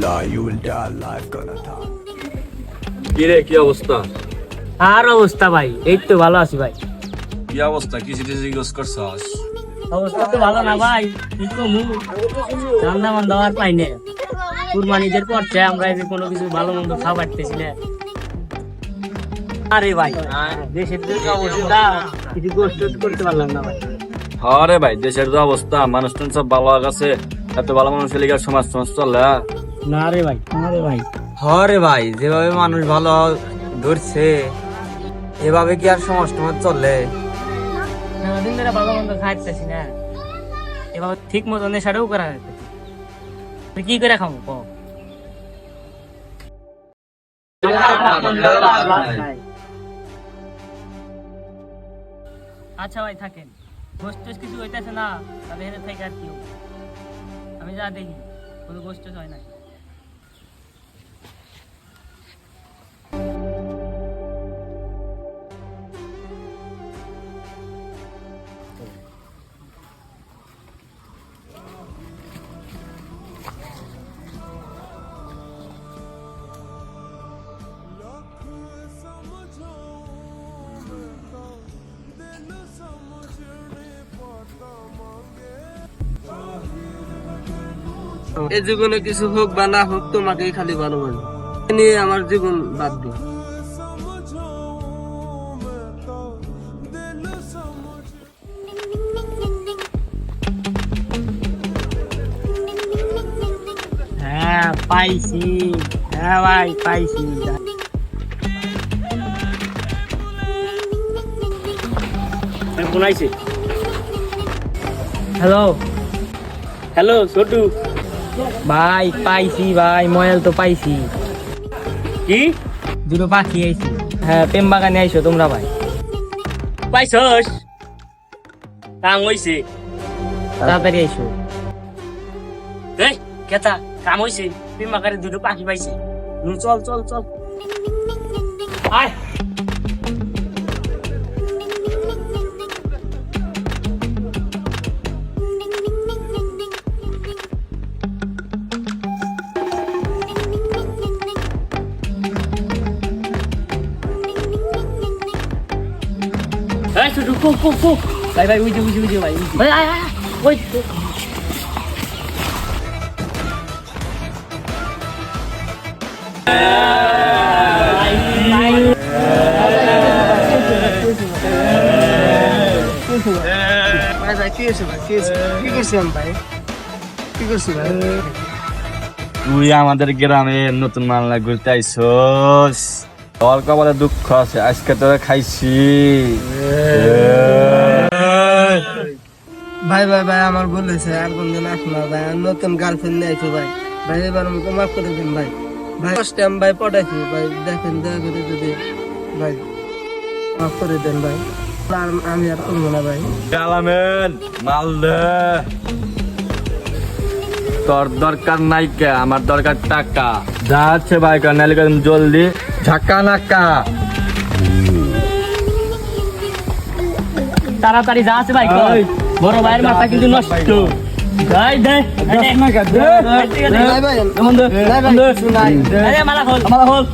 die, you will die alive, gonna die. কি রে, কি অবস্থা? আর অবস্থা ভাই, এই তো ভালো আছি ভাই। কি অবস্থা? কি জিজ্ঞেস করছস? অবস্থা তো ভালো না ভাই, কিন্তু রান্না বান্না আর পাই না। কুরবানিদের পরছে আমরা এই যে কোনো কিছু ভালো মন্দ খাওয়া পারতেছি না। আরে ভাই, দেশের যে অবস্থা, কিছু গোষ্ঠ করতে পারলাম না ভাই। আরে ভাই, দেশের যে অবস্থা, মানুষ সব ভালো আছে, এত ভালো মানুষের লিগে সমাজ চলে। না রে ভাই, না রে ভাই। হরে ভাই, যেভাবে মানুষ ভালো ধরছে এভাবে কি আর সমাজ টমাজ চলে? দিন ধরে ভালো মন্দ খাইতেছি না, এভাবে ঠিক মতো নেশাটাও করা যাচ্ছে। কি করে খাবো ক? আচ্ছা ভাই থাকেন, গোষ্ঠ কিছু হইতেছে না, তবে এখানে থেকে আর কি হবে? আমি যা দেখি কোনো গোষ্ঠ হয় না। এই জীবনে কিছু হোক বা না হোক, তোমাকেই খালি ভালোবাসি, নিয়ে আমার জীবন বাদ দিই। হ্যাঁ পাইছি, হ্যাঁ ভাই পাইছি। হ্যালো হ্যালো ছোটু ভাই, পাইছি ভাই, ময়াল তো পাইছি। কি দুটো পাখি আইছি? হ্যাঁ, প্রেম বাগানে আইসো তোমরা ভাই। পাইছস? কাম হইছে, তাড়াতাড়ি আইসো। এই কেতা কাম হইছে, প্রেম বাগানে দুটো পাখি পাইছি। চল চল চল আয়। শুধু কুক কুক কুক ভাই ভাই, উইজে উইজে উইজে ভাই, ভাই আয় আয় ওই তুই আমাদের গ্রামে নতুন মামলা ঘুরতে আইসস, তোর কপালে দুঃখ আছে, আজকে তোরা খাইছি। ভাই ভাই ভাই, আমার ভুল হয়েছে, আর কোনদিন আসবো না ভাই। আর নতুন গার্লফ্রেন্ড নিয়ে আইছো ভাই। ভাই এবার আমাকে মাফ করে দিন ভাই। ভাই ফার্স্ট টাইম ভাই পটাইছি ভাই, দেখেন দয়া করে যদি ভাই মাফ করে দেন ভাই। আর আমি আর করবো না ভাই। গালামেন মাল দে, তোর দরকার নাই কে, আমার দরকার টাকা। যা আছে ভাই কর, নাহলে জলদি ঝাক্কা নাক্কা। তাড়াতাড়ি যা আছে ভাই, বড় ভাইয়ের মাথা কিন্তু নষ্ট। ভাই দে ভাই ভাই বন্ধু, ভাই ভাই শুনাই আরে মালা খোল, মালা খোল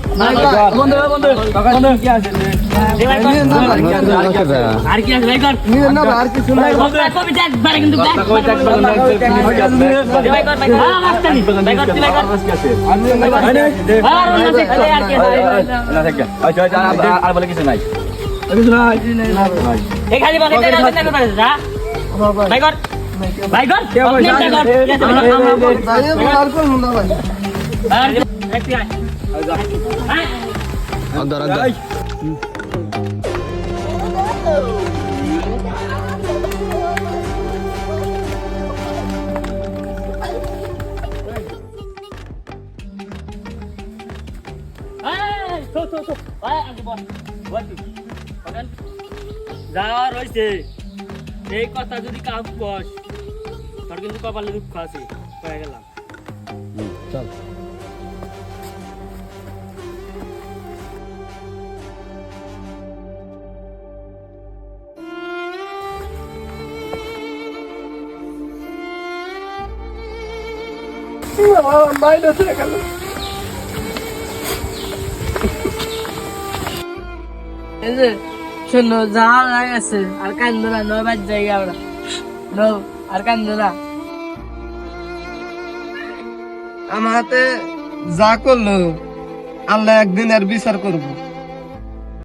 বন্ধু বন্ধু বন্ধু কি আছে দে ভাই, আর কি আছে ভাই কর না ভাই, আর কিছু নাই। কবি দেখ বারে কিন্তু দেখ ভাই কর ভাই কর, মারতে নি ভাই কর, ভাই কর আমি আর না দেখলে আর কি না থাকে আর বলে কিছু নাই, কিছু নাই। এই খালি বলে এটা না করতে পারে যা ভাই কর, ভাই কর আপনি আর করবো না ভাই। আর একটি আয় আয় Andar, andar. যাওয়া রয়েছে, এই কথা যদি কাউ কস তোর কিন্তু কপালে দুঃখ আছে। হয়ে গেলাম, চল। মাইনাস হয়ে গেল। এই যে শোনো, যা আছে আর কান্দো না, 9 বাজ যাই আমরা, আর কান্দো না। আমার হাতে যা করলো আল্লাহ একদিন আর বিচার করবো।